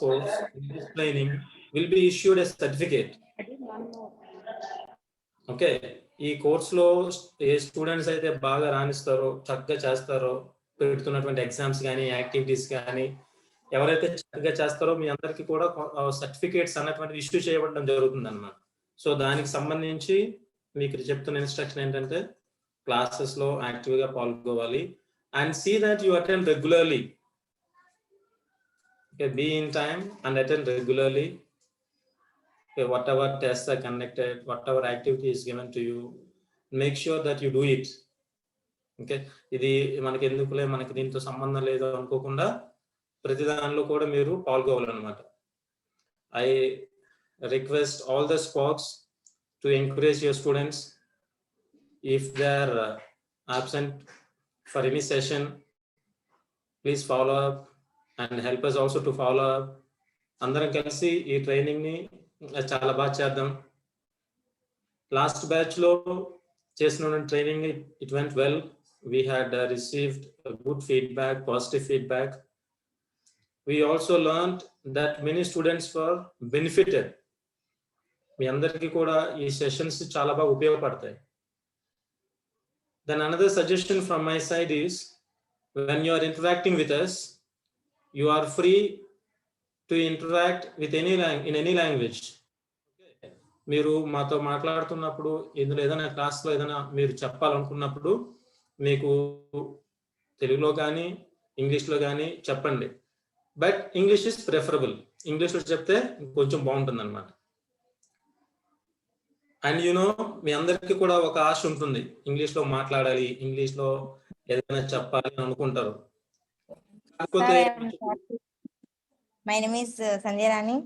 course, in this training, will be issued a certificate. Okay, ఈ కోర్సులో ఏ students అయితే బాగా రాణిస్తారో, చక్కగా చేస్తారో, పెడుతున్నటువంటి ఎగ్జామ్స్ కానీ యాక్టివిటీస్ కానీ ఎవరైతే చక్కగా చేస్తారో మీ అందరికీ కూడా సర్టిఫికేట్స్ అన్నటువంటి ఇష్యూ చేయబడడం జరుగుతుంది అన్నమాట. సో దానికి సంబంధించి మీకు చెప్తున్న ఇన్స్ట్రక్షన్ ఏంటంటే క్లాసెస్ లో యాక్టివ్ గా పాల్గొవాలి and see that you attend regularly. Okay, be in time and attend regularly. Okay, whatever tests are conducted, whatever activity is given to you, make sure that you do it. Okay, ఇది మనకి ఎందుకులే, మనకి దీంతో సంబంధం లేదు అనుకోకుండా ప్రతి దానిలో కూడా మీరు పాల్గొవాలన్నమాట. I request all the squads to encourage your students. If they are absent for any session, please follow up and help us also to follow up. అందరం కలిసి ఈ ట్రైనింగ్ ని చాలా బాగా చేద్దాం. లాస్ట్ బ్యాచ్ లో చేసిన training it went well. We had received good feedback, positive feedback. We also learned that many students were benefited. మీ అందరికీ కూడా ఈ సెషన్స్ చాలా బాగా ఉపయోగపడతాయి. Then another suggestion from my side is, when you are interacting with us, you are free to interact with in any language. మీరు మాతో మాట్లాడుతున్నప్పుడు ఇందులో ఏదైనా క్లాస్లో ఏదైనా మీరు చెప్పాలనుకున్నప్పుడు మీకు తెలుగులో కానీ ఇంగ్లీష్లో కానీ చెప్పండి. But English is preferable. ఇంగ్లీష్లో చెప్తే కొంచెం బాగుంటుంది అనమాట. అండ్ మీ అందరికీ కూడా ఒక ఆశ ఉంటుంది, ఇంగ్లీష్లో మాట్లాడాలి, ఇంగ్లీష్లో ఏదైనా చెప్పాలి అని అనుకుంటారు. My name is Sanjay Rani.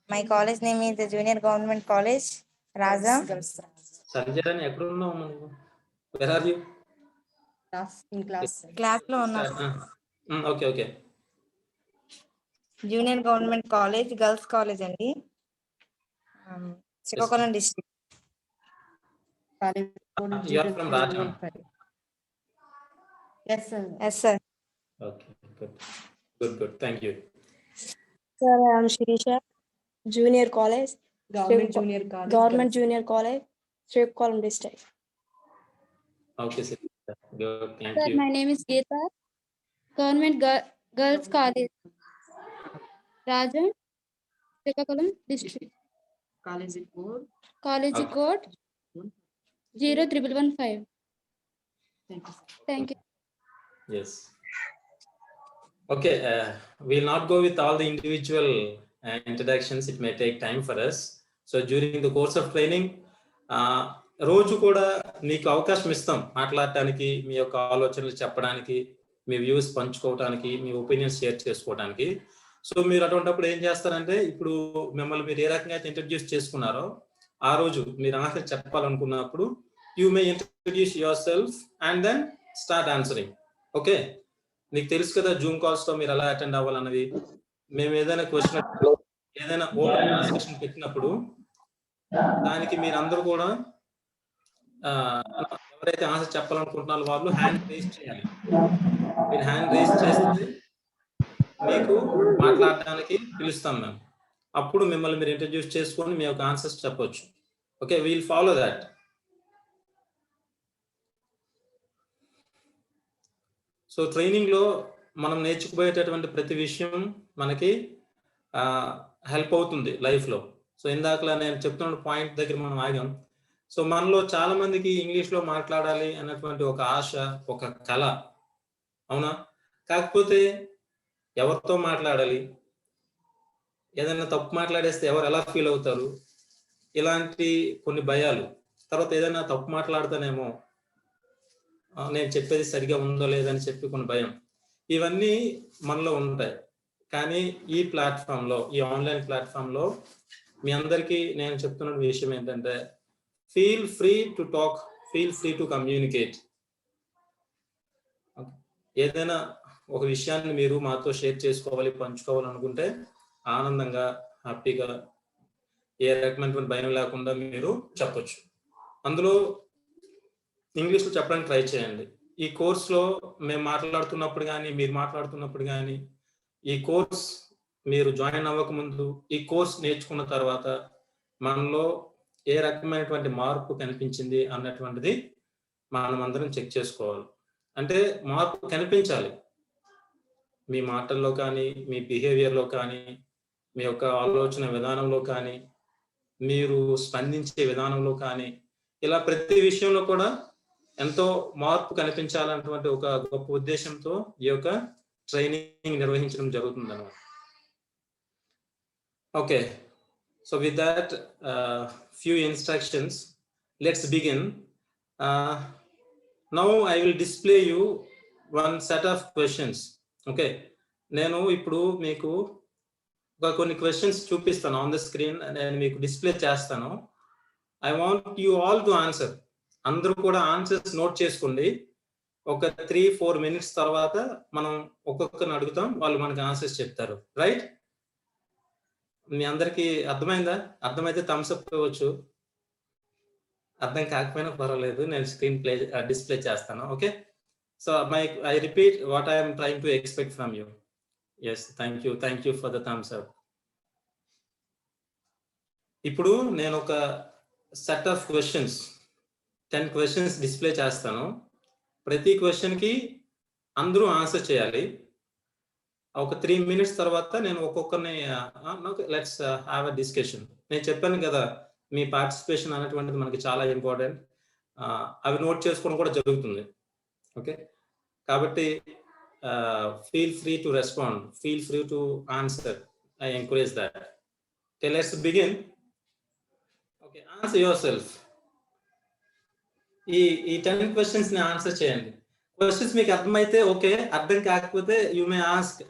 My college name is the Junior Government College, Raja. Sanjay Rani, ఎక్కడ ఉన్నావు నువ్వు? Where are you? Class లో ఉన్నా. Okay. Junior Government College, Girls College అండి. Srikakulam district. You are from Raja? Yes sir. Okay, good. Thank you. Sir, I am Shirisha, Junior College, Government Junior College, Srikakulam district. Okay, sir. Good, thank Sir, you. my name is Geeta, Government Girls College, Raja, Srikakulam district. College code 01115. Thank you. Yes. Okay, we'll not go with all the individual introductions. It may take time for us. So during the course of training, రోజు కూడా మీకు అవకాశం ఇస్తాం మాట్లాడటానికి, మీ యొక్క ఆలోచనలు చెప్పడానికి, మీ views పంచుకోవడానికి, మీ ఒపీనియన్స్ షేర్ చేసుకోవడానికి. సో మీరు అటువంటిప్పుడు ఏం చేస్తారంటే, ఇప్పుడు మిమ్మల్ని మీరు ఏ రకంగా అయితే ఇంట్రడ్యూస్ చేసుకున్నారో ఆ రోజు మీరు ఆన్సర్ చెప్పాలనుకున్నప్పుడు you may introduce yourself and then start answering. Okay, మీకు తెలుసు కదా జూమ్ కాల్స్ తో మీరు ఎలా అటెండ్ అవ్వాలన్నది. మేము ఏదైనా క్వశ్చన్, ఏదైనా ఓపెన్ డిస్కషన్ పెట్టినప్పుడు దానికి మీరు అందరూ కూడా ఎవరైతే ఆన్సర్ చెప్పాలనుకుంటున్నారో వాళ్ళు హ్యాండ్ రేస్ చేయాలి. మీరు హ్యాండ్ రేస్ చేస్తే మీకు మాట్లాడడానికి పిలుస్తాం మేము. అప్పుడు మిమ్మల్ని మీరు ఇంట్రడ్యూస్ చేసుకొని మీ యొక్క ఆన్సర్స్ చెప్పొచ్చు. Okay, we'll follow that. So ట్రైనింగ్లో మనం నేర్చుకుపోయేటటువంటి ప్రతి విషయం మనకి హెల్ప్ అవుతుంది లైఫ్లో. సో ఇందాకలా నేను చెప్తున్న పాయింట్ దగ్గర మనం ఆగాం. సో మనలో చాలా మందికి ఇంగ్లీష్లో మాట్లాడాలి అన్నటువంటి ఒక ఆశ, ఒక కళ, అవునా? కాకపోతే ఎవరితో మాట్లాడాలి, ఏదైనా తప్పు మాట్లాడేస్తే ఎవరు ఎలా ఫీల్ అవుతారు, ఇలాంటి కొన్ని భయాలు. తర్వాత ఏదైనా తప్పు మాట్లాడతానేమో, నేను చెప్పేది సరిగా ఉందో లేదని చెప్పి కొన్ని భయం, ఇవన్నీ మనలో ఉంటాయి. కానీ ఈ ప్లాట్ఫామ్లో, ఈ ఆన్లైన్ ప్లాట్ఫామ్లో మీ అందరికీ నేను చెప్తున్న విషయం ఏంటంటే, feel free to talk, feel free to communicate. ఏదైనా ఒక విషయాన్ని మీరు మాతో షేర్ చేసుకోవాలి, పంచుకోవాలనుకుంటే ఆనందంగా, హ్యాపీగా, ఏ రకమైనటువంటి భయం లేకుండా మీరు చెప్పొచ్చు. అందులో ఇంగ్లీష్లో చెప్పడానికి ట్రై చేయండి. ఈ కోర్స్లో మేము మాట్లాడుతున్నప్పుడు కానీ, మీరు మాట్లాడుతున్నప్పుడు కానీ, ఈ కోర్స్ మీరు జాయిన్ అవ్వకముందు ఈ కోర్స్ నేర్చుకున్న తర్వాత మనలో ఏ రకమైనటువంటి మార్పు కనిపించింది అన్నటువంటిది మనం అందరం చెక్ చేసుకోవాలి. అంటే మార్పు కనిపించాలి మీ మాటల్లో కానీ, మీ బిహేవియర్లో కానీ, మీ యొక్క ఆలోచన విధానంలో కానీ, మీరు స్పందించే విధానంలో కానీ, ఇలా ప్రతి విషయంలో కూడా ఎంతో మార్పు కనిపించాలన్నటువంటి ఒక గొప్ప ఉద్దేశంతో ఈ యొక్క ట్రైనింగ్ నిర్వహించడం జరుగుతుంది అన్నమాట. Okay, so with that few instructions, let's begin. Now I will display you one set of questions. Okay, నేను ఇప్పుడు మీకు కొన్ని క్వశ్చన్స్ చూపిస్తాను ఆన్ ద స్క్రీన్, నేను మీకు డిస్ప్లే చేస్తాను. I want you all to answer. అందరూ కూడా ఆన్సర్స్ నోట్ చేసుకోండి. ఒక 3-4 minutes తర్వాత మనం ఒక్కొక్కరిని అడుగుతాం, వాళ్ళు మనకి ఆన్సర్స్ చెప్తారు. రైట్? మీ అందరికి అర్థమైందా? అర్థమైతే థమ్స్ అప్ ఇవ్వచ్చు, అర్థం కాకపోయినా పర్వాలేదు, నేను స్క్రీన్ డిస్ప్లే చేస్తాను. Okay, so I repeat what I'm trying to expect from you. Yes, thank you for the thumbs up. ఇప్పుడు నేను ఒక set of questions 10 questions display చేస్తాను. ప్రతి క్వశ్చన్కి అందరూ ఆన్సర్ చేయాలి. ఒక 3 minutes తర్వాత నేను ఒక్కొక్కరిని లెట్స్ హ్యావ్ అ డిస్కషన్. నేను చెప్పాను కదా, మీ పార్టిసిపేషన్ అనేటువంటిది మనకి చాలా ఇంపార్టెంట్. అవి నోట్ చేసుకోవడం కూడా జరుగుతుంది. ఓకే, కాబట్టి feel free to respond, feel free to answer. I encourage that. Okay, let's begin. Okay, answer your self. ఈ 10 questions ని ఆన్సర్ చేయండి. క్వశ్చన్స్ మీకు అర్థమైతే ఓకే, అర్థం కాకపోతే యూ మే ఆస్క్.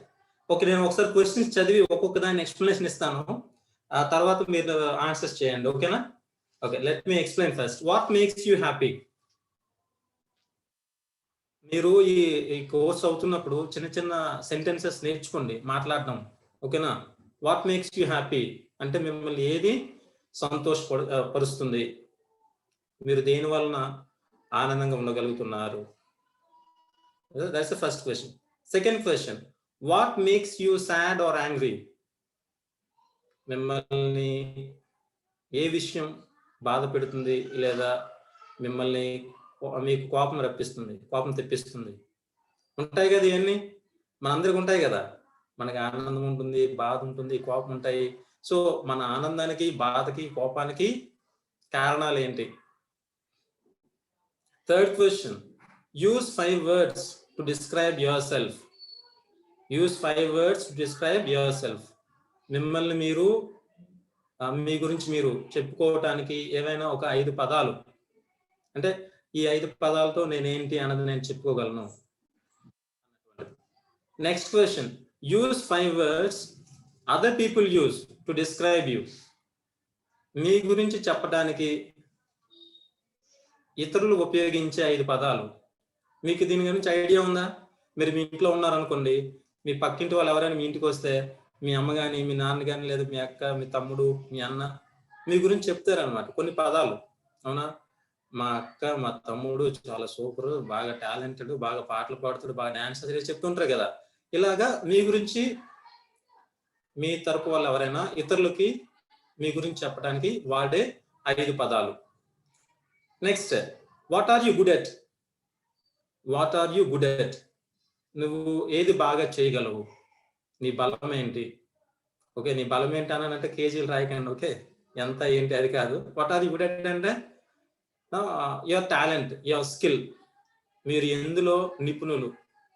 ఓకే, నేను ఒకసారి క్వశ్చన్స్ చదివి ఒక్కొక్క దాన్ని ఎక్స్ప్లెనేషన్ ఇస్తాను, ఆ తర్వాత మీరు ఆన్సర్స్ చేయండి. ఓకేనా? Okay, let me explain first. What makes you happy? మీరు ఈ కోర్స్ అవుతున్నప్పుడు చిన్న చిన్న సెంటెన్సెస్ నేర్చుకోండి మాట్లాడడం. ఓకేనా? వాట్ మేక్స్ యూ హ్యాపీ అంటే మిమ్మల్ని ఏది సంతోషపరుస్తుంది, మీరు దేని వలన ఆనందంగా ఉండగలుగుతున్నారు? That's the first question. Second question, what makes you sad or angry? మిమ్మల్ని ఏ విషయం బాధ పెడుతుంది లేదా మిమ్మల్ని మీకు కోపం రప్పిస్తుంది, కోపం తెప్పిస్తుంది? ఉంటాయి కదా, ఇవన్నీ మనందరికి ఉంటాయి కదా. మనకి ఆనందం ఉంటుంది, బాధ ఉంటుంది, కోపం ఉంటాయి. సో మన ఆనందానికి, బాధకి, కోపానికి కారణాలు ఏంటి? Third question, use 5 words to describe yourself. Use 5 words to describe yourself. మిమ్మల్ని మీరు, మీ గురించి మీరు చెప్పుకోవటానికి ఏవైనా ఒక 5 పదాలు, అంటే ఈ 5 పదాలతో నేనేంటి అన్నది నేను చెప్పుకోగలను. Next question, use 5 words other people use to describe you. మీ గురించి చెప్పడానికి ఇతరులు ఉపయోగించే 5 పదాలు. మీకు దీని గురించి ఐడియా ఉందా? మీరు మీ ఇంట్లో ఉన్నారనుకోండి, మీ పక్కింటి వాళ్ళు ఎవరైనా మీ ఇంటికి వస్తే మీ అమ్మ కానీ, మీ నాన్న కానీ, లేదా మీ అక్క, మీ తమ్ముడు, మీ అన్న మీ గురించి చెప్తారనమాట కొన్ని పదాలు. అవునా? మా అక్క, మా తమ్ముడు చాలా సూపర్, బాగా టాలెంటెడ్, బాగా పాటలు పాడుతాడు, బాగా డాన్స్ అది చెప్తుంటారు కదా. ఇలాగా మీ గురించి మీ తరపు వాళ్ళు ఎవరైనా ఇతరులకి మీ గురించి చెప్పడానికి వాడే 5 పదాలు. Next, what are you good at? What are you good at? నువ్వు ఏది బాగా చేయగలవు? నీ బలం ఏంటి? ఓకే, నీ బలం ఏంటి అని అంటే కేజీలు రాయకండి. ఓకే, ఎంత ఏంటి అది కాదు. What are you good at అంటే యువర్ టాలెంట్, యువర్ స్కిల్. మీరు ఎందులో నిపుణులు,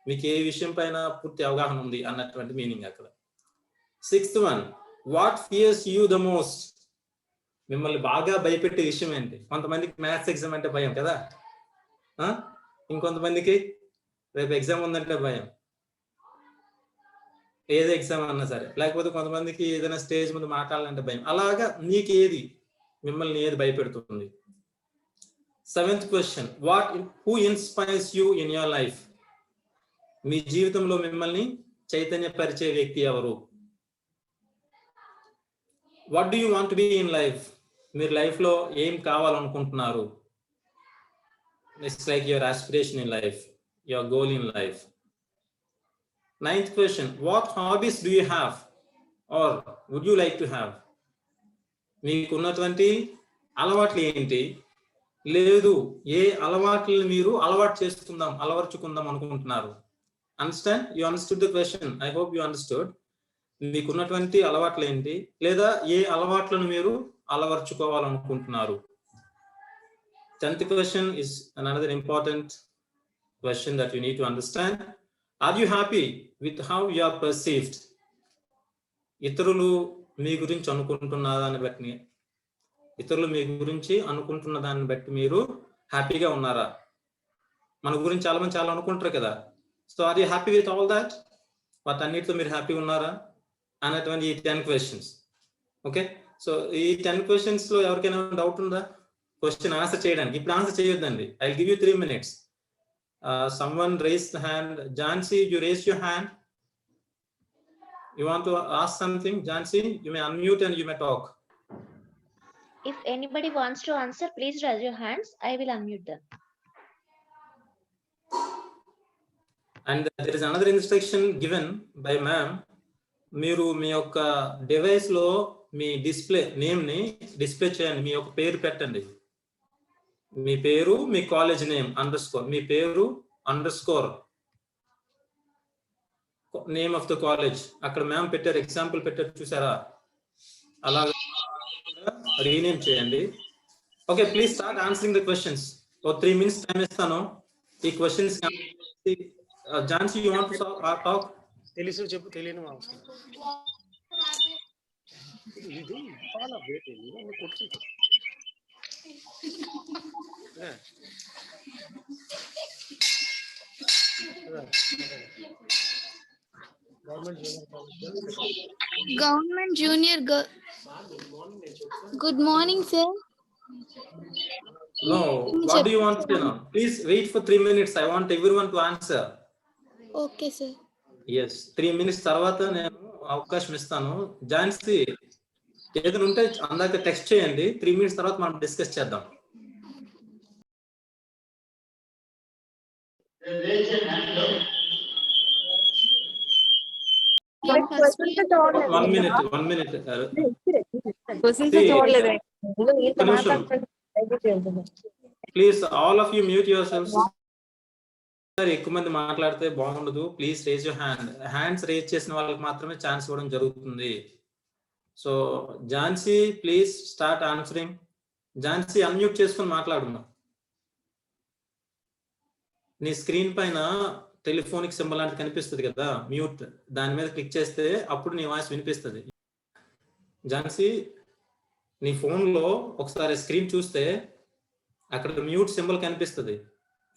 మీకు ఏ విషయం పైన పూర్తి అవగాహన ఉంది అన్నటువంటి మీనింగ్ అక్కడ. 6th one, what fears you the most? మిమ్మల్ని బాగా భయపెట్టే విషయం ఏంటి? కొంతమందికి మ్యాథ్స్ ఎగ్జామ్ అంటే భయం కదా, ఇంకొంతమందికి రేపు ఎగ్జామ్ ఉందంటే భయం, ఏది ఎగ్జామ్ అన్నా సరే. లేకపోతే కొంతమందికి ఏదైనా స్టేజ్ ముందు మాట్లాడాలంటే భయం. అలాగా మీకు ఏది, మిమ్మల్ని ఏది భయపెడుతుంది? 7th question, who inspires you in your life? మీ జీవితంలో మిమ్మల్ని చైతన్యపరిచే వ్యక్తి ఎవరు? What do you want be in life? మీరు లైఫ్ లో ఏం కావాలనుకుంటున్నారు? It's like your aspiration in life, your goal in life. 9th question, what hobbies do you have? or would you like to have? మీకున్నటువంటి అలవాట్లు ఏంటి? లేదు ఏ అలవాట్లను మీరు అలవర్చుకుందాం అనుకుంటున్నారు? Understand? You understood the question. I hope you understood. మీకున్నటువంటి అలవాట్లు ఏంటి, లేదా ఏ అలవాట్లను మీరు అలవర్చుకోవాలనుకుంటున్నారు? 10th question is another important question that you need to understand. Are you happy with how you are perceived? ఇతరులు మీ గురించి అనుకుంటున్న దాన్ని బట్టి మీరు హ్యాపీగా ఉన్నారా? మన గురించి చాలా మంది చాలా అనుకుంటారు కదా. So are you happy with all that? వాటన్నిటితో మీరు హ్యాపీగా ఉన్నారా అనేటువంటి ఈ 10 క్వశ్చన్స్. ఓకే, సో ఈ 10 క్వశ్చన్స్ లో ఎవరికైనా డౌట్ ఉందా క్వశ్చన్ ఆన్సర్ చేయడానికి? ఇప్పుడు ఆన్సర్ చేయొద్దండి. I will give you 3 minutes. Someone raised the hand. Jansi, you raised your hand. You want to ask something? Jansi, you may unmute and you may talk. If anybody wants to answer, please raise your hands. I will unmute them. And there is another instruction given by ma'am. మీరు మీ యొక్క device లో మీ display name ని display చేయండి. మీ యొక్క పేరు పెట్టండి. మీ పేరు, మీ college name _ మీ పేరు _ నేమ్ ఆఫ్ ద కాలేజ్. అక్కడ మ్యామ్ పెట్టారు, ఎగ్జాంపుల్ పెట్టారు చూసారా? అలా రీనేమ్ చేయండి. Okay, please start answering the questions. 3 minutes time ఇస్తాను ఈ questions. Jhansi, you want to talk? తెలుసు చెప్పు, తెలియని అవసరం ఇది చాలా వేట్ ఇది కొట్టి Government Junior Girl. Good morning, sir. No, what do you want to know? Please wait for 3 minutes. I want everyone to answer. Okay, sir. Yes, 3 minutes తర్వాత నేను అవకాశం ఇస్తాను. జాన్సీ, ఏదైనా ఉంటే అందాక టెక్స్ట్ చేయండి. 3 minutes తర్వాత మనం డిస్కస్ చేద్దాం. One minute. Please, all of you mute yourselves. ఎక్కువ మంది మాట్లాడితే బాగుండదు. Please raise your hand. Hands raise చేసిన వాళ్ళకి మాత్రమే ఛాన్స్ ఇవ్వడం జరుగుతుంది. So Jhansi, please start answering. Jhansi, unmute చేసుకొని మాట్లాడున్నాం. నీ స్క్రీన్ పైన టెలిఫోనిక్ సింబల్ లాంటి కనిపిస్తుంది కదా, మ్యూట్, దాని మీద క్లిక్ చేస్తే అప్పుడు నీ వాయిస్ వినిపిస్తుంది. ఝాన్సీ, నీ ఫోన్లో ఒకసారి స్క్రీన్ చూస్తే అక్కడ మ్యూట్ సింబల్ కనిపిస్తుంది.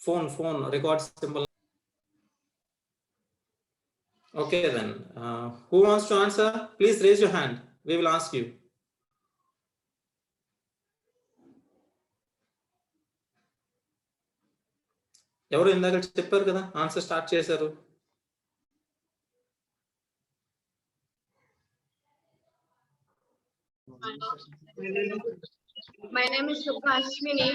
phone record symbol. Okay then, who wants to answer? Please raise your hand. We will ask you. ఎవరు ఇందాక చెప్పారు కదా, ఆన్సర్ స్టార్ట్ చేశారు. My name is Ashwini.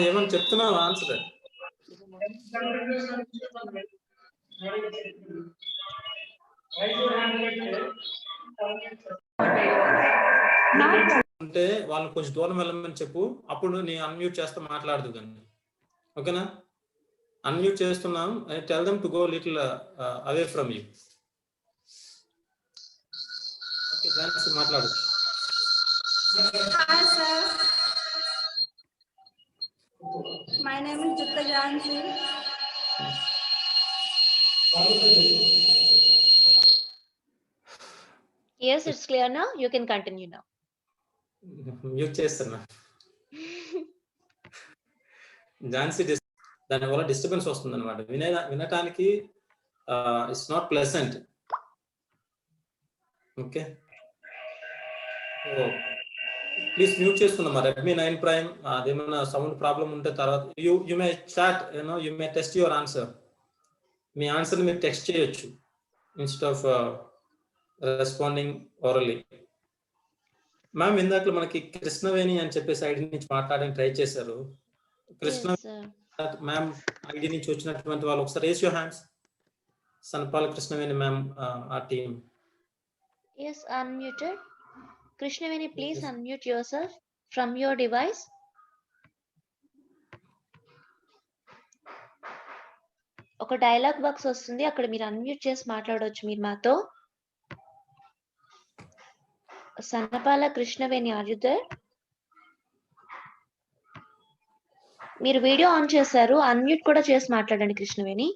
ఏమని చెప్తున్నావు ఆన్సర్? అంటే వాళ్ళని కొంచెం దూరం వెళ్ళమని చెప్పు, అప్పుడు నేను అన్మ్యూట్ చేస్తా మాట్లాడదు కానీ. ఓకేనా? అన్మ్యూట్ చేస్తున్నాం. I tell them to go little away from you. Okay, Jhansi మాట్లాడు. Hi sir. My name is Jutta Jansi. Yes, it's clear now. You can continue now. Mute చేస్తున్నా. ఝాన్సీ, దానివల్ల డిస్టర్బెన్స్ వస్తుంది అనమాట. వినటానికి it's not pleasant. Okay, please mute చేసుకుందామా. Redmi 9 prime అదేమైనా sound problem ఉంటే తర్వాత you may chat, you may test your answer. మీ ఆన్సర్ని మీరు టెక్స్ట్ చేయొచ్చు instead of responding orally. Ma'am ఇందాక మనకి కృష్ణవేణి అని చెప్పేసి ఐడి నుంచి మాట్లాడడానికి ట్రై చేశారు. Krishna Yes, sir. Ma'am ID నుంచి వచ్చినటువంటి వాళ్ళు ఒకసారి raise your hands. Sanapala Krishnaveni ma'am ఆ team. Yes, unmuted. Krishnaveni, please unmute yourself from your device. ఒక డైలాగ్ బాక్స్ వస్తుంది, అక్కడ మీరు అన్మ్యూట్ చేసి మాట్లాడవచ్చు మీరు మాతో. సన్నపాల కృష్ణవేణి, ఆర్ యు దేర్? మీరు వీడియో ఆన్ చేశారు, అన్మ్యూట్ కూడా చేసి మాట్లాడండి కృష్ణవేణి.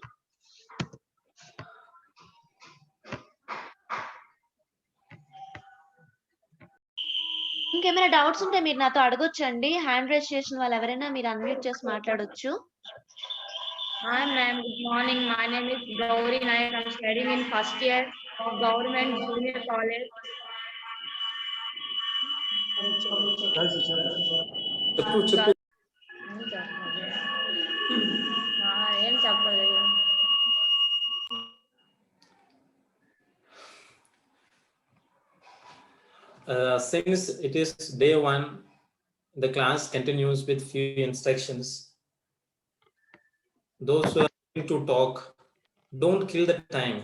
ఇంకేమైనా డౌట్స్ ఉంటే మీరు నాతో అడగొచ్చండి. హ్యాండ్ రైజ్ చేసిన వాళ్ళు ఎవరైనా మీరు అన్మ్యూట్ చేసి మాట్లాడొచ్చు. Hi ma'am, good morning. My name is Gauri Nayak. I'm studying in first year of Government Junior College. చెప్పు. ఏం చెప్పలేదు. Since it is day 1, the class continues with few instructions. Those who are going to talk, don't kill the time.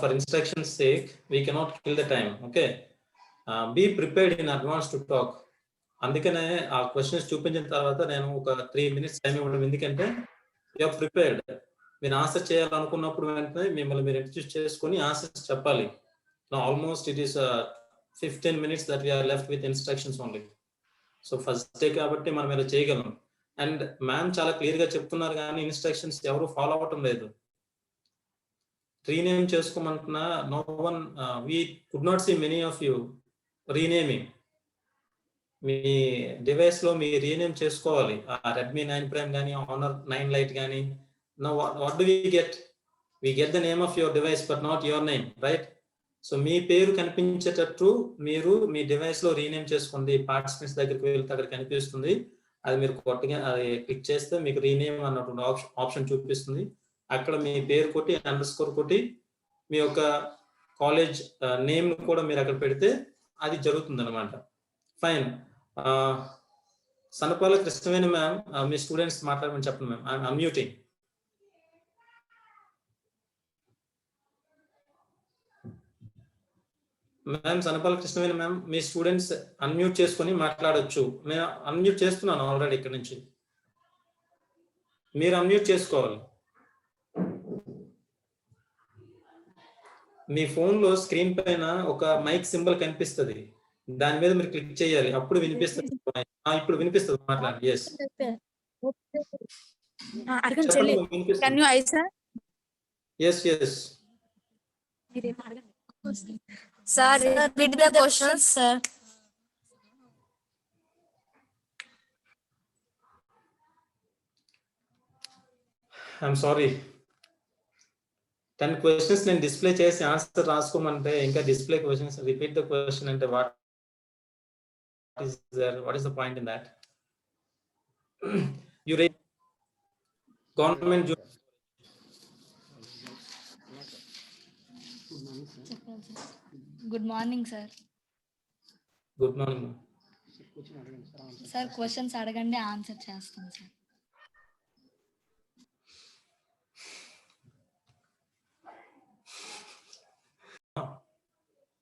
For instruction's sake, we cannot kill the time. Okay, be prepared in advance to talk. అందుకనే ఆ questions చూపించిన తర్వాత నేను ఒక 3 minutes time ఇవ్వడం. ఎందుకంటే you are prepared. మీరు answer చేయాలనుకున్నప్పుడు వెంటనే మిమ్మల్ని మీరు ఇంట్రడ్యూస్ చేసుకొని ఆన్సర్స్ చెప్పాలి. Now almost it is 15 minutes that we are left with instructions only. So first day కాబట్టి మనం ఇలా చేయగలం. అండ్ మ్యామ్ చాలా క్లియర్ గా చెప్తున్నారు కానీ ఇన్స్ట్రక్షన్స్ ఎవరు ఫాలో అవ్వటం లేదు. రీనేమ్ చేసుకోమంటున్నా, no one, we could not see many of you renaming. మీ డివైస్ లో మీ రీనేమ్ చేసుకోవాలి. రెడ్మీ 9 ప్రైమ్ కానీ ఆనర్ 9 లైట్ కానీ. No what do we get? We get the name of your device but not your name, right? So మీ పేరు కనిపించేటట్టు మీరు మీ డివైస్ లో రీనేమ్ చేసుకోండి. పార్టిసిపెంట్స్ దగ్గరికి వెళ్తే అక్కడ కనిపిస్తుంది. అది మీరు కొత్తగా అది క్లిక్ చేస్తే మీకు రీనేమ్ అన్నటువంటి ఆప్షన్ చూపిస్తుంది. అక్కడ మీ పేరు కొట్టి అండర్స్కోర్ కొట్టి మీ యొక్క కాలేజ్ నేమ్ కూడా మీరు అక్కడ పెడితే అది జరుగుతుంది అనమాట. ఫైన్. సనపాల కృష్ణవేణి మ్యామ్, మీ స్టూడెంట్స్ మాట్లాడమని చెప్పండి ma'am. I'm unmuting. Ma'am Sanapala Krishnaveni ma'am, me students unmute చేసుకొని మాట్లాడొచ్చు. నేను అన్మ్యూట్ చేస్తున్నాను ఆల్రెడీ ఇక్కడ నుంచి. మీరు అన్మ్యూట్ చేసుకోవాలి. మీ ఫోన్ లో స్క్రీన్ పైన ఒక మైక్ సింబల్ కనిపిస్తుంది, దాని మీద మీరు క్లిక్ చేయాలి, అప్పుడు వినిపిస్తుంది. ఇప్పుడు వినిపిస్తుంది, మాట్లాడండి. Yes yes yes. Sir, read the questions, sir. I'm sorry. 10 questions నేను డిస్ప్లే చేసి ఆన్సర్ రాసుకోమంటే ఇంకా display questions repeat the question అంటే what is the point in that? You read government good morning sir. Good morning. Sir questions అడగండి, answer చేస్తాం sir.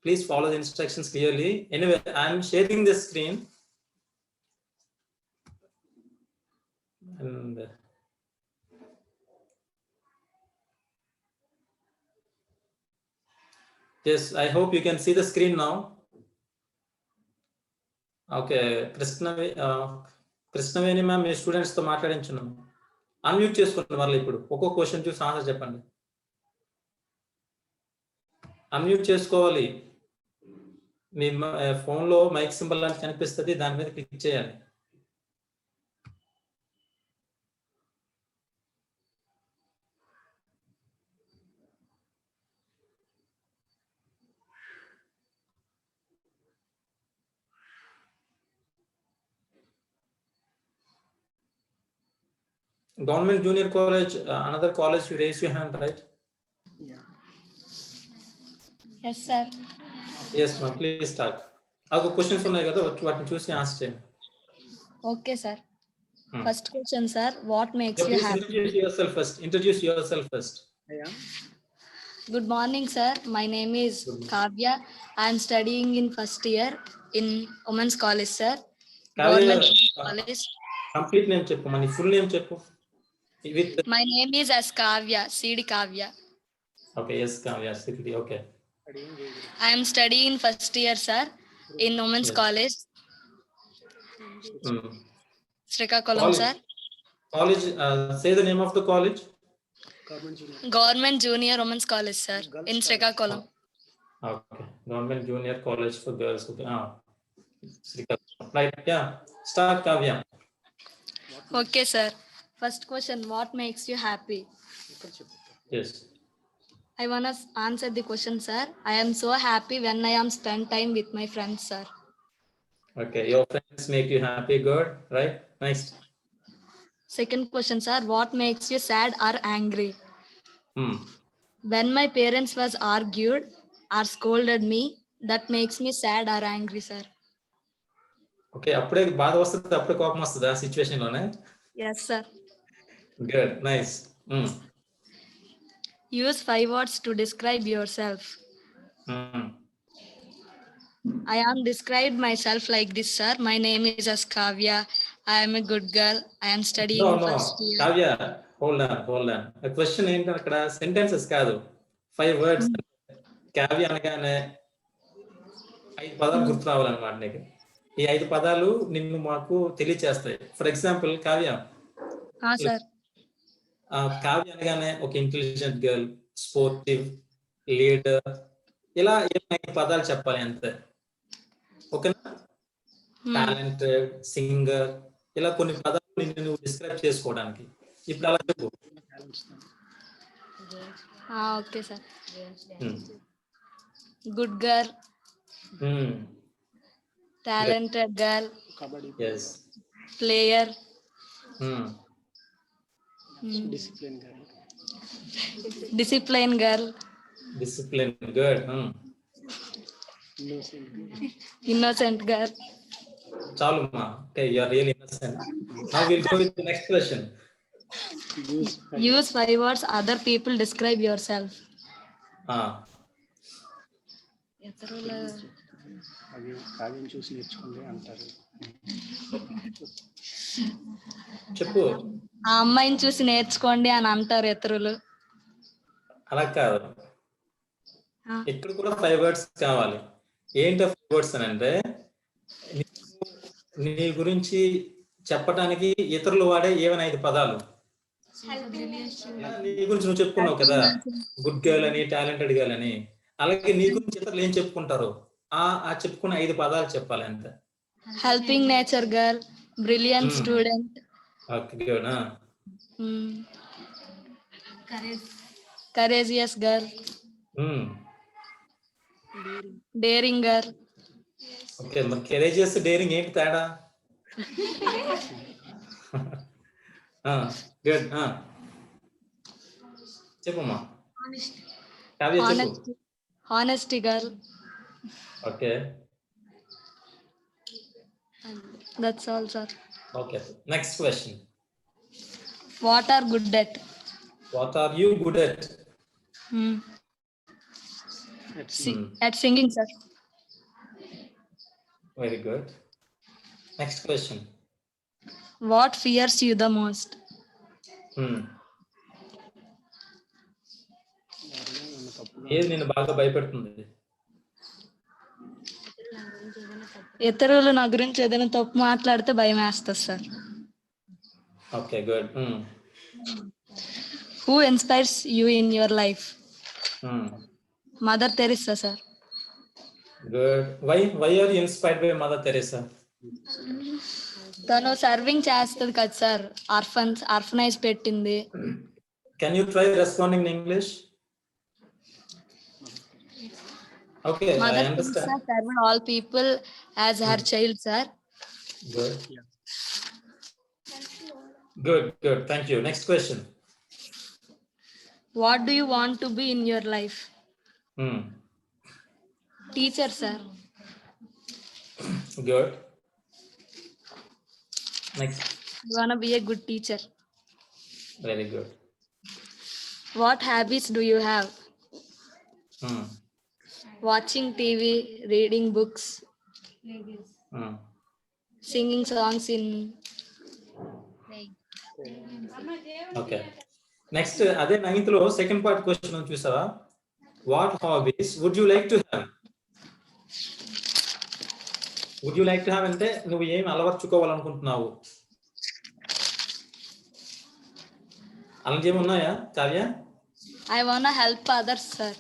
Please follow the instructions clearly. Anyway, I am sharing the screen. And yes, I hope you can see the screen now. Okay, Krishnaveni ma'am, me students తో మాట్లాడించున్నాం. Unmute చేసుకోండి వాళ్ళు. ఇప్పుడు ఒక్కొక్క question చూసి answer చెప్పండి. Unmute చేసుకోవాలి. మీ phone లో mic symbol అని కనిపిస్తుంది, దాని మీద క్లిక్ చేయాలి. Government Junior College, another college, you raise your hand, right? Yes sir. Yes, ma'am. Please start. ఒక క్వశ్చన్స్ ఉన్నాయి కదా వాటిని చూసి ఆన్సర్ చేయండి. Okay sir. Hmm. First question sir, what makes Yeah, you please happy? introduce yourself first. Introduce yourself first. అయ్యా good morning sir, my name is Good morning. Kavya. I'm studying in first year in women's college sir, Kavya, government college. Complete name చెప్పు, మన full name చెప్పు. With my name is yes Kavya, సిడి Kavya. okay, yes, Kavya, Sikri, okay. అక్కడ ఏం చేయదు. I'm study in first year sir in women's Yes. College, Hmm. Srikakulam College. Sir. College, say the name of the college. Government junior government junior women's college sir Girls in college. Srikakulam. Okay, Government Junior College for Girls. Okay. Srikakulam. Right, yeah. Start, Kavya. Okay sir. First question, what makes you happy? ఇక్కడ చెప్పు. Yes. I wanna answer the question, sir. I am so happy when I am spend time with my friends, sir. Okay, your friends make you happy, good, right? Nice. Second question, sir. What makes you sad or angry? Hmm. When my parents was argued or scolded me, that makes me sad or angry, sir. Okay, అప్పుడే బాధ వస్తుంది, అప్పుడే కోపం వస్తుంది ఆ situation లోనే. Yes, sir. Good, nice. Hmm. Use 5 words to describe yourself. Hmm. I am described myself like this, sir. My name is Askavya. I am a good girl. I am studying No, in no, first year. Kavya, hold on. A question ఏంటంటే అక్కడ sentences కాదు, 5 words. Kavya అనగానే 5 పదాలు గుర్తు రావాలన్నమాట నీకు. ఈ 5 పదాలు నిన్ను మాకు తెలియచేస్తాయి. For example Kavya, Sir. Kavya అనగానే ఒక ఇంటెలిజెంట్ గర్ల్, స్పోర్టివ్, లీడర్, ఇలా 5 పదాలు చెప్పాలి అంతే. ఓకేనా? టాలెంటెడ్, సింగర్, ఇలా కొన్ని పదాలు నిన్ను నువ్వు డిస్క్రైబ్ చేసుకోవడానికి. ఇప్పుడు అలా చెప్పు. Okay, sir. Hmm. Good girl. Hmm. Talented girl. Kabaddi Yes. Player. Hmm. Discipline గారు Discipline girl. Discipline, good. Hmm. Innocent Innocent girl. చాలు మా. Okay, you are really innocent. Now we'll go with the next question. Use Use 5 words other people describe yourself. అవి కావ్యం చూసి నేర్చుకోండి అంటారు. చెప్పు. ఆ అమ్మాయిని చూసి నేర్చుకోండి అని అంటారు ఇతరులు. అలా కాదు, ఇక్కడ కూడా 5 words కావాలి. ఏంటో 5 words అని అంటే, నీ గురించి చెప్పటానికి ఇతరులు వాడే ఏమైనా 5 పదాలు. నీ గురించి నువ్వు చెప్పుకున్నావు కదా, గుడ్ గర్ల్ అని, టాలెంటెడ్ గర్ల్ అని. అలాగే నీ గురించి ఇతరులు ఏం చెప్పుకుంటారు, ఆ చెప్పుకున్న 5 పదాలు చెప్పాలి అంతే. Helping nature girl, brilliant student, okay, good. Courageous girl, daring girl. Okay, మరి కరేజియస్, డేరింగ్ ఏంటి తేడా? గుడ్. చెప్పమ్మా కావ్య, చెప్పు. Honesty girl. Okay, that's all sir. Okay. Next question. What are good at? What are you good at? At singing, sir. Very good. Next question. What fears you the most? ఏది నిన్ను బాగా భయపెడుతుంది? ఇతరులు నా గురించి ఏదైనా తప్పు మాట్లాడితే భయం వేస్తుంది sir. Okay, good. Who inspires you in your life? Mother Teresa sir. Good. Why are you inspired by Mother Teresa? తను సర్వింగ్ చేస్తుంది కదా సార్, ఆర్ఫనైజ్ పెట్టింది. Can you try responding in English? Okay, I mother understand. Teresa served all people as her child, sir. Good. Good. Thank you. Next question. What do you want to be in your life? Teacher, sir. Good. Next. I wanna be a good teacher. Very good. What habits do you have? Hmm. Watching TV, reading books, Hmm. singing songs in. Okay. Next, అదే ninth లో second part question చూసావా? What hobbies would you like to have? Would you like to have అంటే నువ్వు ఏం అలవర్చుకోవాలనుకుంటున్నావు? అలాంటి ఏమి ఉన్నాయా Kavya? I wanna help others, sir.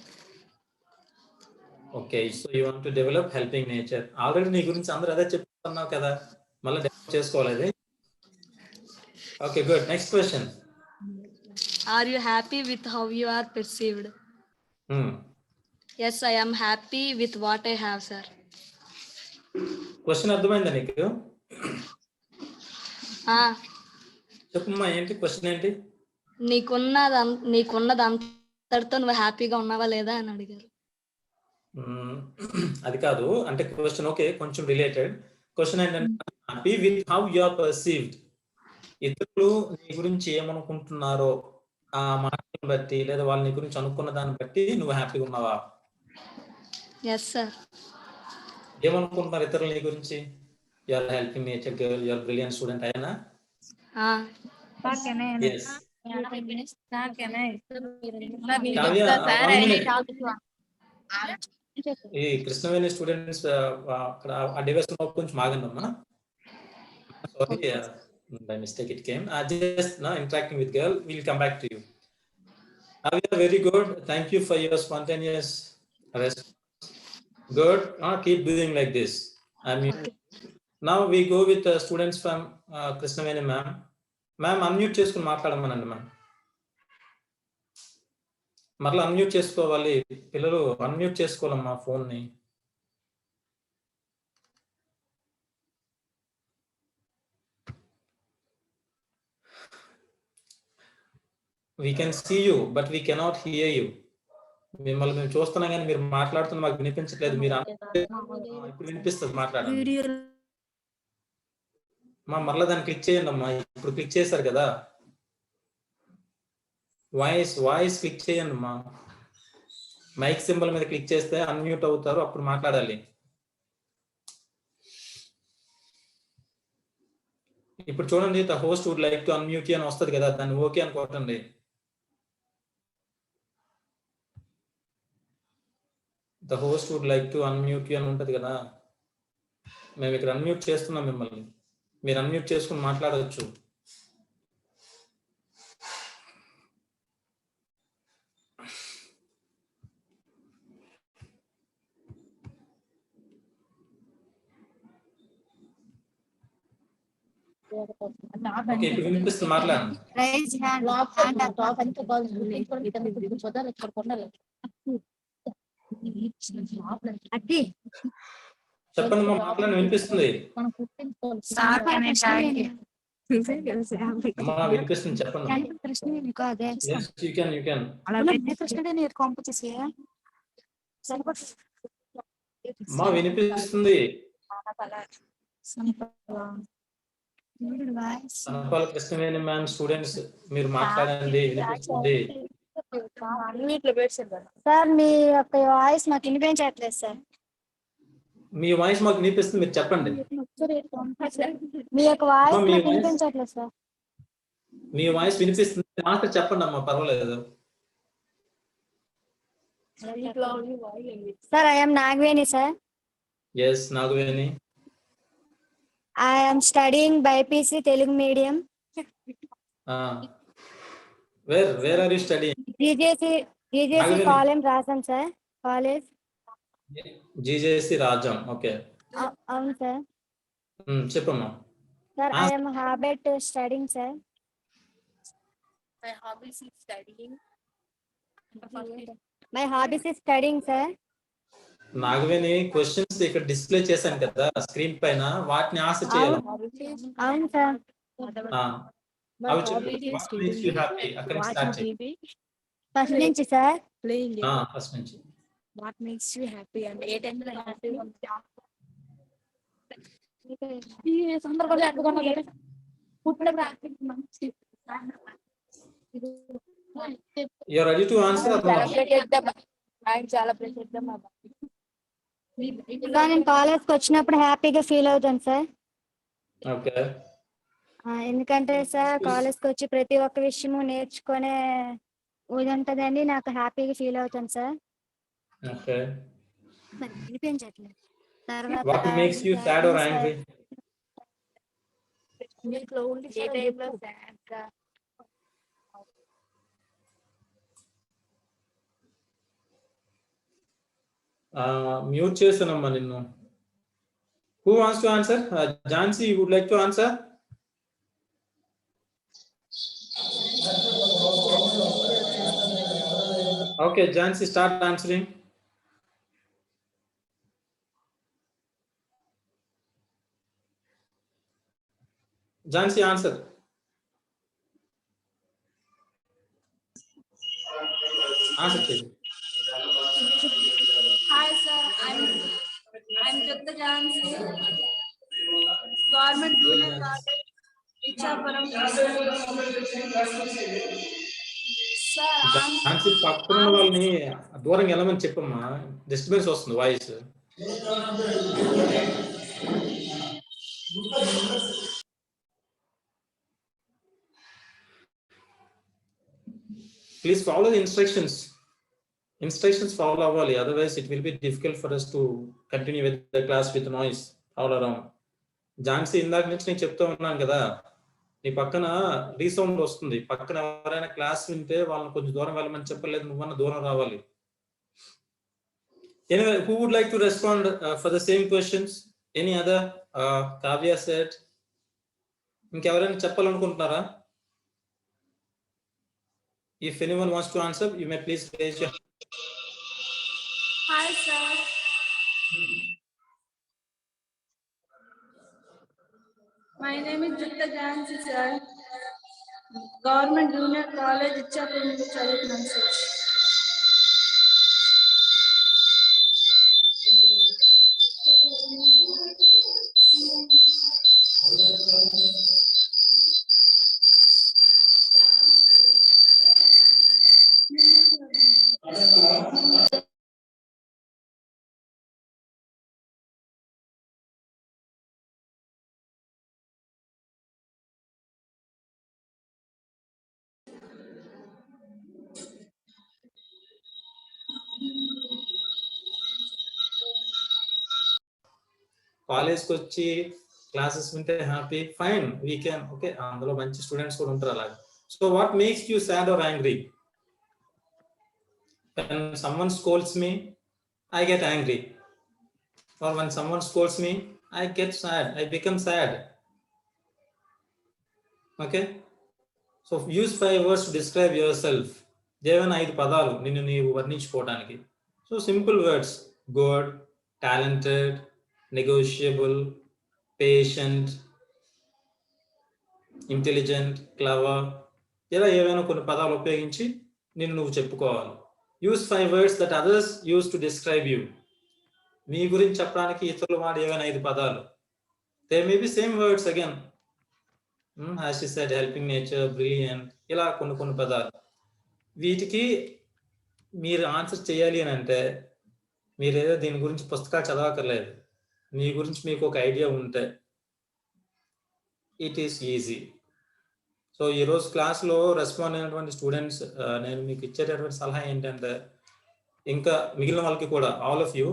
Okay, so you want to develop helping nature. Already నీ గురించి అందరూ అదే చెప్తున్నావు కదా, మళ్ళీ డెవలప్ చేసుకోవాలి అది. Okay, good. Next question. Are you happy with how you are perceived? Yes, I am happy with what I have, sir. Question అర్థమైందా నీకు? Ah, చెప్పమ్మా, ఏంటి క్వశ్చన్ ఏంటి? నీకున్నదంతటితో నువ్వు హ్యాపీగా ఉన్నావా లేదా అని అడిగారు. అది కాదు అంటే క్వశ్చన్. ఓకే, కొంచెం రిలేటెడ్ క్వశ్చన్ ఏంటంటే happy with how you are perceived. ఇతరులు నీ గురించి ఏమనుకుంటున్నారో ఆ మాటను బట్టి లేదా వాళ్ళ నీ గురించి అనుకున్న దాన్ని బట్టి నువ్వు హ్యాపీగా ఉన్నావా? Yes sir. ఏమనుకుంటున్నారు ఇతరులు నీ గురించి? You are helping nature girl, you are brilliant student, అయినా? ఈ కృష్ణవేణి స్టూడెంట్స్ అక్కడ ఆ డివైస్ కొంచెం ఆగండమ్మా. Sorry, by mistake it came. Just now interacting with girl, we'll come back to you. Avya, very good. Thank you for your spontaneous response. Good. Keep doing like this. Now we go with students from Krishnaveni ma'am. Ma'am, unmute చేసుకుని మాట్లాడమనండి ma'am. మరలా unmute చేసుకోవాలి పిల్లలు, unmute చేసుకోవాలమ్మా phone ని. We can see you, but we cannot hear you. మిమ్మల్ని మేము చూస్తున్నాం కానీ మీరు మాట్లాడుతున్న మాకు వినిపించట్లేదు. మీరు ఇప్పుడు వినిపిస్తుంది, మాట్లాడండి. మరలా దాన్ని క్లిక్ చేయండి అమ్మా. ఇప్పుడు క్లిక్ చేశారు కదా, వాయిస్ క్లిక్ చేయండి అమ్మా. మైక్ సింబల్ మీద క్లిక్ చేస్తే అన్మ్యూట్ అవుతారు, అప్పుడు మాట్లాడాలి. ఇప్పుడు చూడండి, the host would like to unmute అని వస్తుంది కదా, దాన్ని ఓకే అని కొట్టండి. The host would like to unmute అని ఉంటుంది కదా, మేము ఇక్కడ అన్మ్యూట్ చేస్తున్నాం మిమ్మల్ని, మీరు అన్మ్యూట్ చేసుకుని మాట్లాడవచ్చు. ఓకే, ఇప్పుడు వినిపిస్తుంది, మాట్లాడండి. చెప్పండి మా, మాట్లాడండి, వినిపిస్తుంది. అమ్మా వినిపిస్తుంది, చెప్పండి. Yes, you can. అమ్మా వినిపిస్తుంది. సనపాల కృష్ణవేణి మ్యామ్ స్టూడెంట్స్ మీరు మాట్లాడండి, వినిపిస్తుంది. సార్ మీ యొక్క వాయిస్ మాకు వినిపించట్లేదు సార్. మీ వాయిస్ మాకు వినిపిస్తుంది, మీరు చెప్పండి. మీ యొక్క వాయిస్ మాకు వినిపించట్లేదు సార్. మీ వాయిస్ వినిపిస్తుంది, మాట చెప్పండి అమ్మా, పర్వాలేదు. Sir I am Nagveni sir. Yes, Nagaveni. I am studying BPC Telugu medium. Where are you studying? GJC College Rajam sir. College. GJC Rajam. Okay. అవును సార్. చెప్పమ్మా. Sir, I am habit studying sir. My hobbies is studying. My hobbies is studying sir. Nagaveni questions ఇక్కడ display చేశాను కదా screen పైన, వాటిని answer చేయాలి. అవును sir. First నుంచి సార్. ఫస్ట్ నుంచి. What makes you happy and ఏ టైంలో హ్యాపీ ఈ సందర్భంలో హ్యాపీగా పుట్టినప్పుడు హ్యాపీ మంచి You are ready to answer or not? ఇంకా నేను కాలేజ్కి వచ్చినప్పుడు హ్యాపీగా ఫీల్ అవుతాను సార్. Okay. ఎందుకంటే సార్ కాలేజ్కి వచ్చి ప్రతి ఒక్క విషయము నేర్చుకునే ఇది ఉంటదని నాకు హ్యాపీగా ఫీల్ అవుతాను సార్. Okay. మరి వినిపించట్లేదు. తర్వాత What makes you sad or angry? ఏ టైంలో సాడ్గా Mute చేసానమ్మా నిన్ను. Who wants to answer? Jansi, you would like to answer? Okay, Jansi, start answering. Jansi, answer. Answer, please. Hi sir, I'm Jutta Jansi, Government Junior College, Ichapuram. Sir, Jansi, పక్కన ఉన్న వాళ్ళని దూరంగా వెళ్ళమని చెప్పమ్మా, disturbance వస్తుంది voice. Please follow the instructions. Instructions follow అవ్వాలి, otherwise it will be difficult for us to continue with the class with noise all around. Jhansi, ఇందాక నుంచి నేను చెప్తూ ఉన్నాను కదా, నీ పక్కన రీసౌండ్ వస్తుంది. పక్కన ఎవరైనా క్లాస్ వింటే వాళ్ళని కొంచెం దూరం వెళ్ళమని చెప్పలేదు, నువ్వన్నా దూరం రావాలి. Anyway, who would like to respond for the same questions? Any other? Kavya said. ఇంకెవరైనా చెప్పాలనుకుంటున్నారా? If anyone wants to answer, you may please raise your hand. hi sir. My name is Jutta Jansi sir. Government Junior College, Ichapuram చదువుతున్నాను sir. కాలేజ్కి వచ్చి classes వింటే happy, fine, we can, okay, అందులో మంచి students కూడా ఉంటారు అలాగే. So what makes you sad or angry? When someone scolds me, I get angry. Or when someone scolds me, I get sad, I become sad. Okay? So use 5 words to describe yourself. Devana 5 పదాలు నిన్ను నీవు వర్ణించుకోవడానికి. So simple words: good, talented, negotiable, patient, intelligent, clever. ఇలా ఏవైనా కొన్ని పదాలు ఉపయోగించి నిన్ను నువ్వు చెప్పుకోవాలి. Use 5 words that others use to describe you. మీ గురించి చెప్పడానికి ఇతరులు వాడే ఏవైనా 5 పదాలు. There may be same words again. As she said, helping nature, brilliant, ఇలా కొన్ని పదాలు. వీటికి మీరు ఆన్సర్ చేయాలి అని అంటే మీరేదో దీని గురించి పుస్తకాలు చదవక్కర్లేదు. మీ గురించి మీకు ఒక ఐడియా ఉంటే ఇట్ ఈస్ ఈజీ. సో ఈరోజు క్లాస్లో రెస్పాండ్ అయినటువంటి స్టూడెంట్స్ నేను మీకు ఇచ్చేటటువంటి సలహా ఏంటంటే, ఇంకా మిగిలిన వాళ్ళకి కూడా, ఆల్ ఆఫ్ యూ,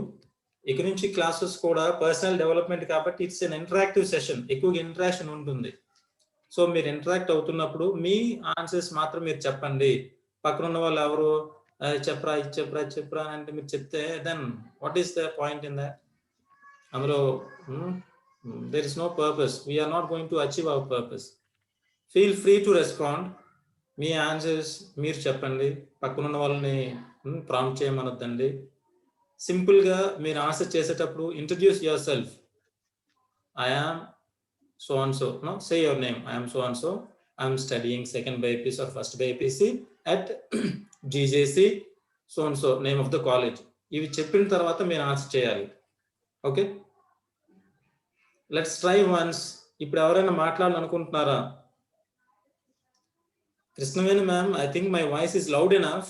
ఇక నుంచి క్లాసెస్ కూడా పర్సనల్ డెవలప్మెంట్ కాబట్టి ఇట్స్ ఎన్ ఇంటరాక్టివ్ సెషన్, ఎక్కువగా ఇంటరాక్షన్ ఉంటుంది. సో మీరు ఇంటరాక్ట్ అవుతున్నప్పుడు మీ ఆన్సర్స్ మాత్రం మీరు చెప్పండి. పక్కన ఉన్న వాళ్ళు ఎవరు చెప్పరా ఇది చెప్పరా చెప్పరా అని అంటే మీరు చెప్తే then what is the point in that? అందులో there is no purpose. We're not going to achieve our purpose. Feel free to respond. మీ ఆన్సర్స్ మీరు చెప్పండి, పక్కనున్న వాళ్ళని ప్రాంప్ట్ చేయమనొద్దండి. సింపుల్గా మీరు ఆన్సర్ చేసేటప్పుడు introduce yourself. I am so and so. No, say your name. I am so and so. I am studying second BAPC or first BAPC at GJC so and so, name of the college. ఇవి చెప్పిన తర్వాత మీరు answer చేయాలి. Okay, let's try once. ఇప్పుడు ఎవరైనా మాట్లాడాలనుకుంటున్నారా? Krishnaveni ma'am, I think my voice is loud enough.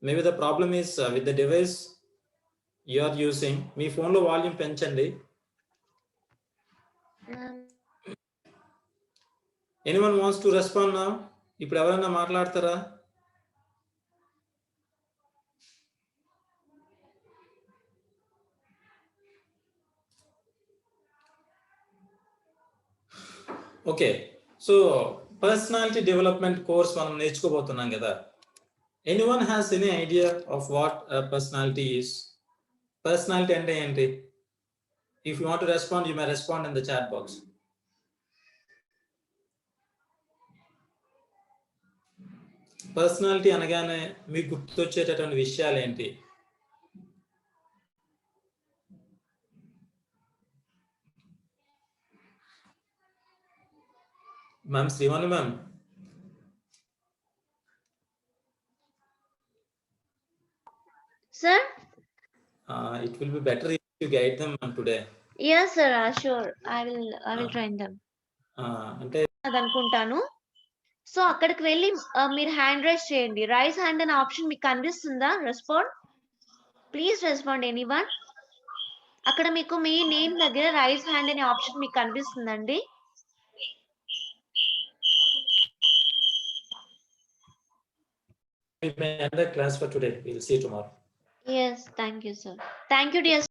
Maybe the problem is with the device you are using. మీ ఫోన్లో volume పెంచండి. Anyone wants to respond now? ఇప్పుడు ఎవరైనా మాట్లాడతారా? Okay, so personality development course మనం నేర్చుకోబోతున్నాం కదా. Anyone has any idea of what personality is? Personality అంటే ఏంటి? If you want to respond, you may respond in the chat box. Personality అనగానే మీకు గుర్తొచ్చేటటువంటి విషయాలు ఏంటి? Ma'am, Srivani ma'am. Sir? It will be better if you guide them today. Yes, sir. Sure. I will train them. అంటే అనుకుంటాను. So అక్కడికి వెళ్ళి మీరు హ్యాండ్ రైజ్ చేయండి. రైజ్ హ్యాండ్ అనే ఆప్షన్ మీకు కనిపిస్తుందా? Respond, please respond anyone. అక్కడ మీకు మీ నేమ్ దగ్గర రైజ్ హ్యాండ్ అనే ఆప్షన్ మీకు కనిపిస్తుందండి. we may end the class for today. We'll see you tomorrow. Yes, thank you, sir. Thank you, dear